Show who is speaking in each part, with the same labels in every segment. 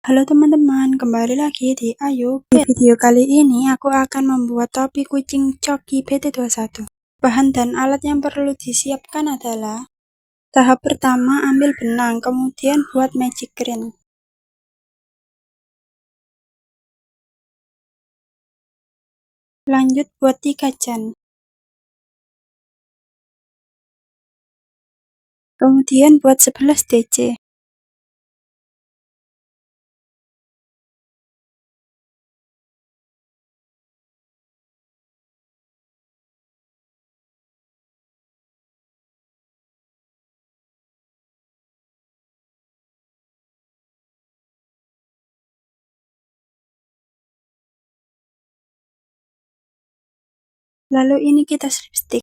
Speaker 1: Halo teman-teman, kembali lagi di Ayu. Di video kali ini aku akan membuat topi kucing Coki BT21. Bahan dan alat yang perlu disiapkan adalah: tahap pertama, ambil benang, kemudian buat magic green. Lanjut buat 3 jan. Kemudian buat 11 DC. Lalu ini kita slipstick.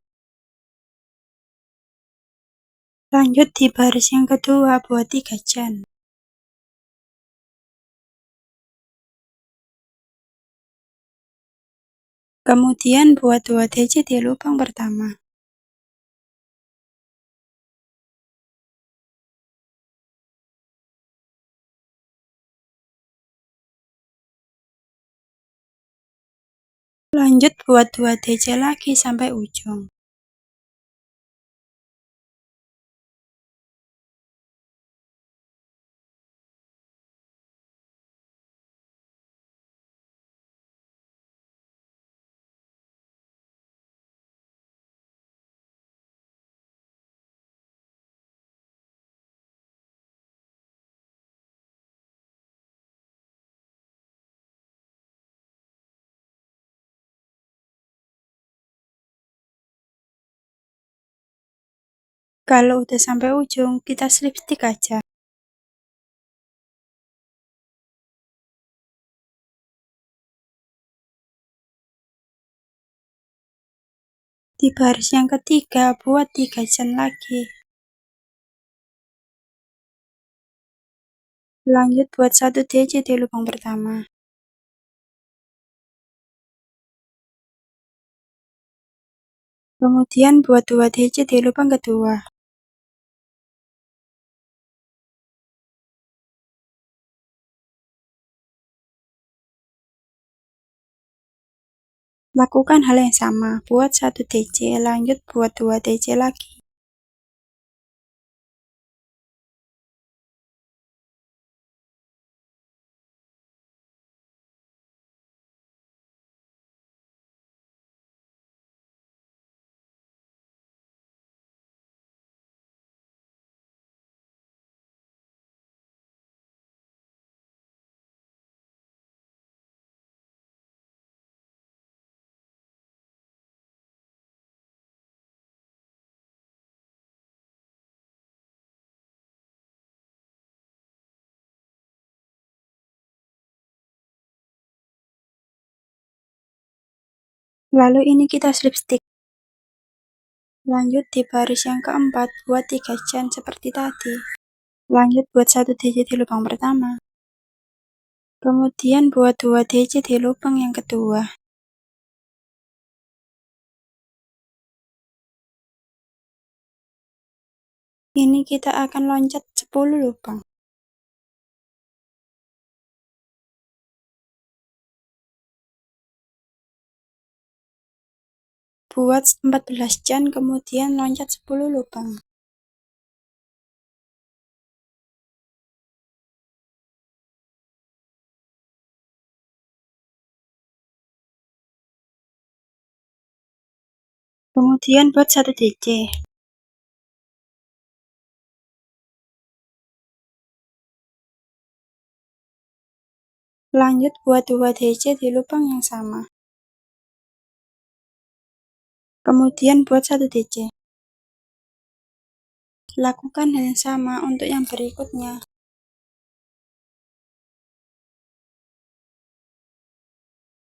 Speaker 1: Lanjut di baris yang kedua buat 3 jan. Kemudian buat 2 DC di lubang pertama. Lanjut buat 2 DC lagi sampai ujung. Kalau udah sampai ujung, kita slipstick aja. Di baris yang ketiga, buat 3 jan lagi. Lanjut buat 1 DC di lubang pertama. Kemudian buat 2 DC di lubang kedua. Lakukan hal yang sama, buat 1 DC, lanjut buat 2 DC lagi. Lalu ini kita slipstick. Lanjut di baris yang keempat, buat 3 jan seperti tadi. Lanjut buat 1 DC di lubang pertama. Kemudian buat 2 DC di lubang yang kedua. Ini kita akan loncat 10 lubang. Buat 14 jan, kemudian loncat 10 lubang. Kemudian buat 1 DC. Lanjut buat 2 DC di lubang yang sama. Kemudian buat 1 DC. Lakukan hal yang sama untuk yang berikutnya.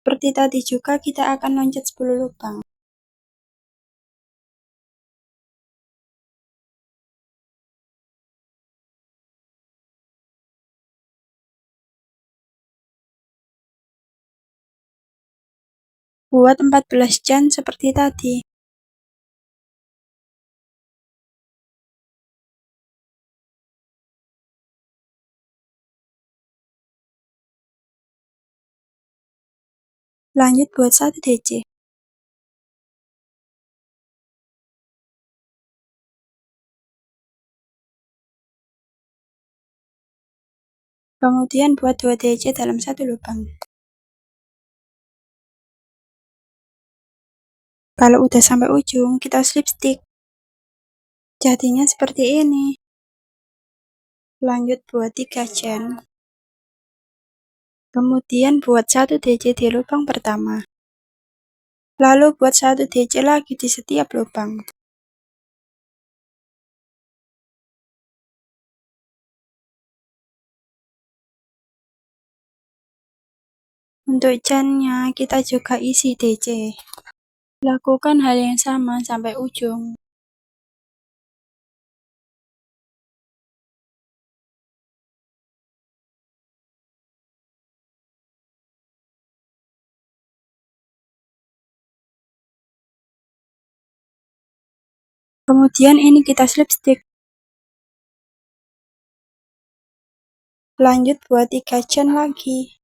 Speaker 1: Seperti tadi juga kita akan loncat 10 lubang. Buat 14 jan seperti tadi. Lanjut buat 1 DC. Kemudian buat 2 DC dalam satu lubang. Kalau udah sampai ujung, kita slip stick. Jadinya seperti ini. Lanjut buat 3 chain. Kemudian buat 1 DC di lubang pertama. Lalu buat 1 DC lagi di setiap lubang. Untuk chainnya, kita juga isi DC. Lakukan hal yang sama sampai ujung. Kemudian ini kita slip stick. Lanjut buat 3 chain lagi.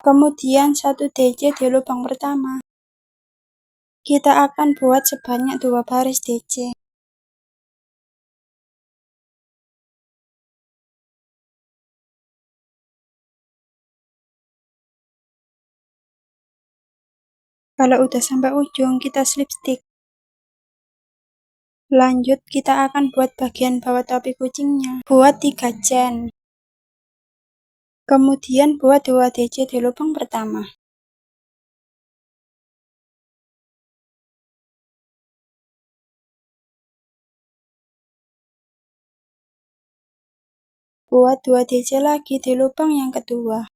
Speaker 1: Kemudian 1 DC di lubang pertama. Kita akan buat sebanyak 2 baris DC. Kalau udah sampai ujung, kita slip stick. Lanjut, kita akan buat bagian bawah topi kucingnya. Buat 3 chain. Kemudian buat 2 DC di lubang pertama. Buat 2 DC lagi di lubang yang kedua.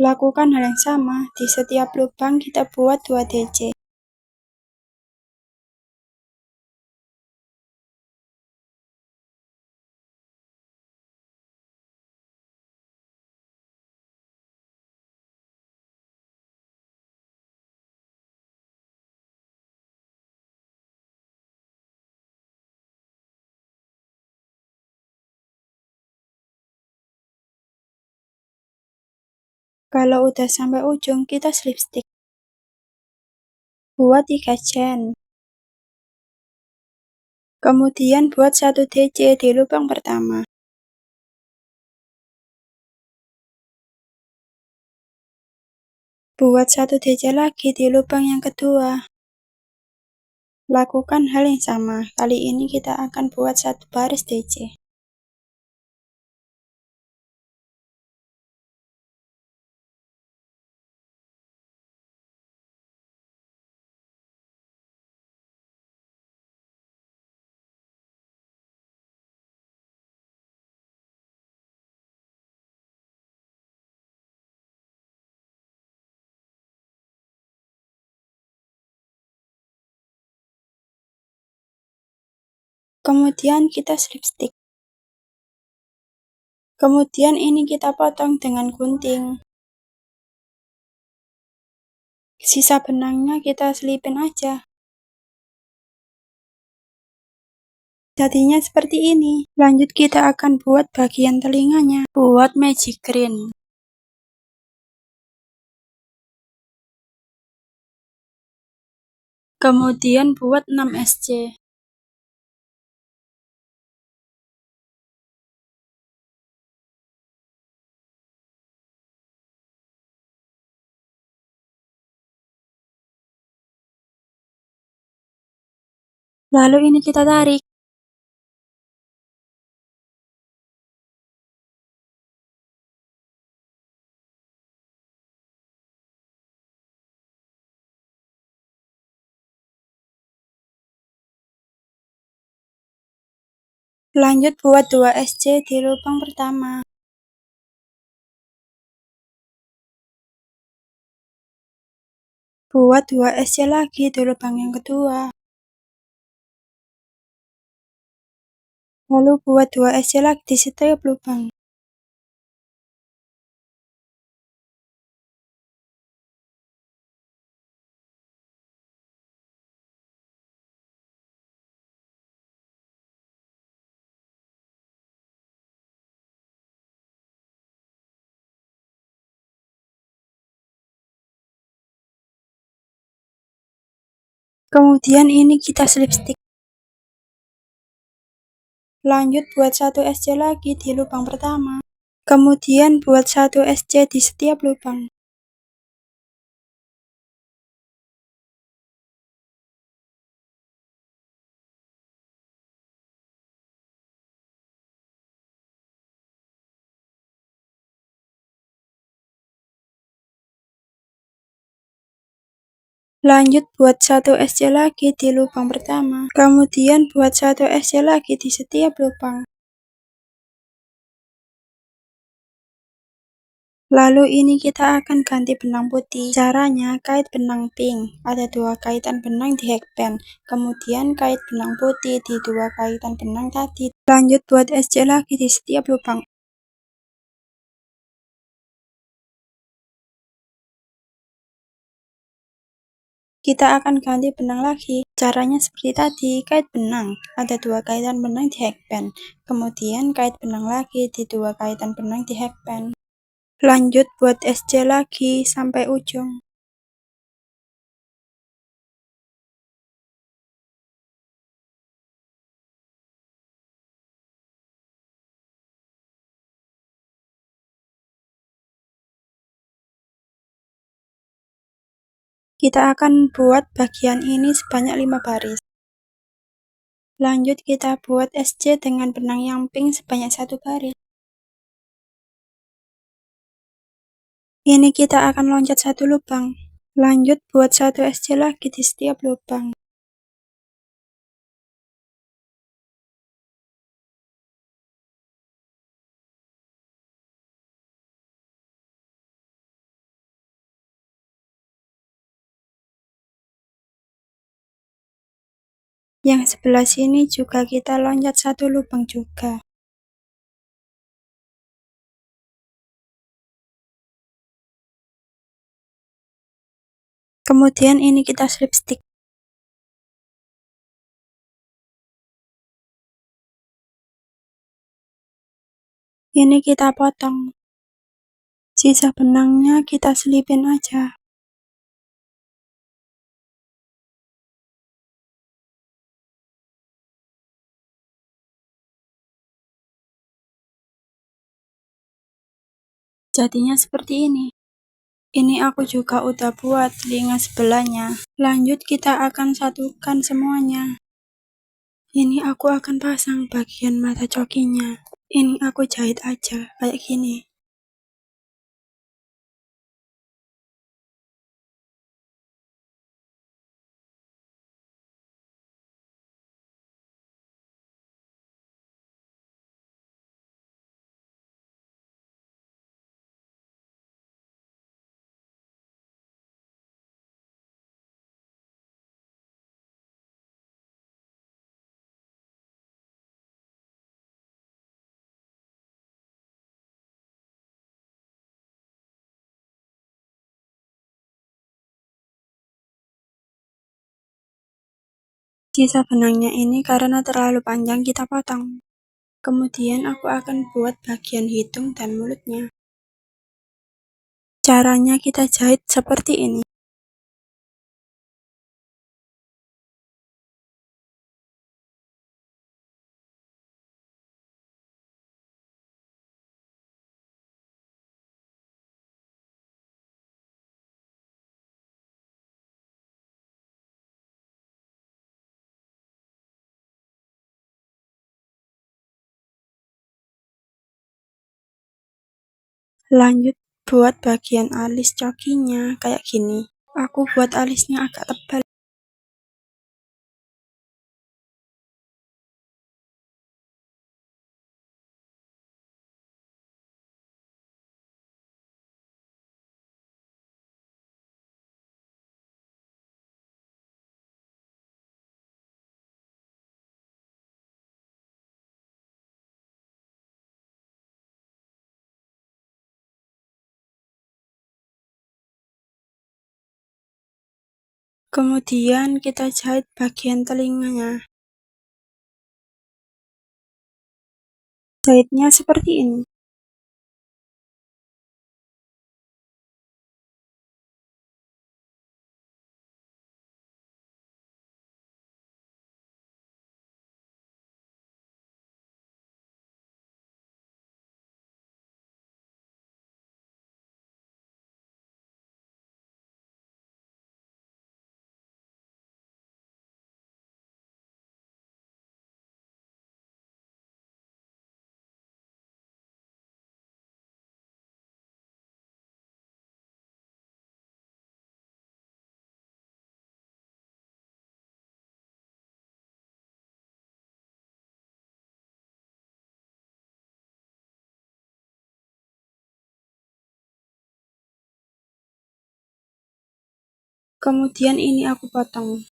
Speaker 1: Lakukan hal yang sama, di setiap lubang kita buat 2 DC. Kalau udah sampai ujung, kita slip stick. Buat 3 chain. Kemudian buat 1 DC di lubang pertama. Buat 1 DC lagi di lubang yang kedua. Lakukan hal yang sama, kali ini kita akan buat 1 baris DC. Kemudian kita slip stick. Kemudian ini kita potong dengan gunting. Sisa benangnya kita selipin aja. Jadinya seperti ini. Lanjut kita akan buat bagian telinganya. Buat magic green. Kemudian buat 6 SC. Lalu ini kita tarik. Lanjut buat 2 SC di lubang pertama. Buat 2 SC lagi di lubang yang kedua. Lalu buat 2 SC lagi di setiap lubang. Kemudian ini kita slip stick. Lanjut buat satu SC lagi di lubang pertama. Kemudian buat satu SC di setiap lubang. Lanjut buat satu SC lagi di lubang pertama. Kemudian buat satu SC lagi di setiap lubang. Lalu ini kita akan ganti benang putih. Caranya kait benang pink. Ada 2 kaitan benang di hakband. Kemudian kait benang putih di 2 kaitan benang tadi. Lanjut buat SC lagi di setiap lubang. Kita akan ganti benang lagi. Caranya seperti tadi, kait benang. Ada 2 kaitan benang di hakband. Kemudian kait benang lagi di 2 kaitan benang di hakband. Lanjut buat SC lagi sampai ujung. Kita akan buat bagian ini sebanyak 5 baris. Lanjut kita buat SC dengan benang yang pink sebanyak 1 baris. Ini kita akan loncat 1 lubang. Lanjut buat 1 SC lagi di setiap lubang. Yang sebelah sini juga kita loncat 1 lubang juga. Kemudian ini kita slip stick. Ini kita potong. Sisa benangnya kita selipin aja. Jadinya seperti ini. Ini aku juga udah buat telinga sebelahnya. Lanjut kita akan satukan semuanya. Ini aku akan pasang bagian mata cokinya. Ini aku jahit aja kayak gini. Sisa benangnya ini karena terlalu panjang kita potong. Kemudian aku akan buat bagian hidung dan mulutnya. Caranya kita jahit seperti ini. Lanjut buat bagian alis cokinya kayak gini. Aku buat alisnya agak tebal. Kemudian kita jahit bagian telinganya. Jahitnya seperti ini. Kemudian ini aku potong.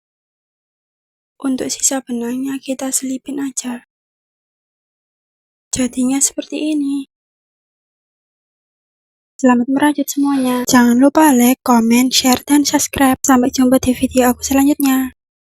Speaker 1: Untuk sisa benangnya kita selipin aja. Jadinya seperti ini. Selamat merajut semuanya. Jangan lupa like, comment, share, dan subscribe. Sampai jumpa di video aku selanjutnya.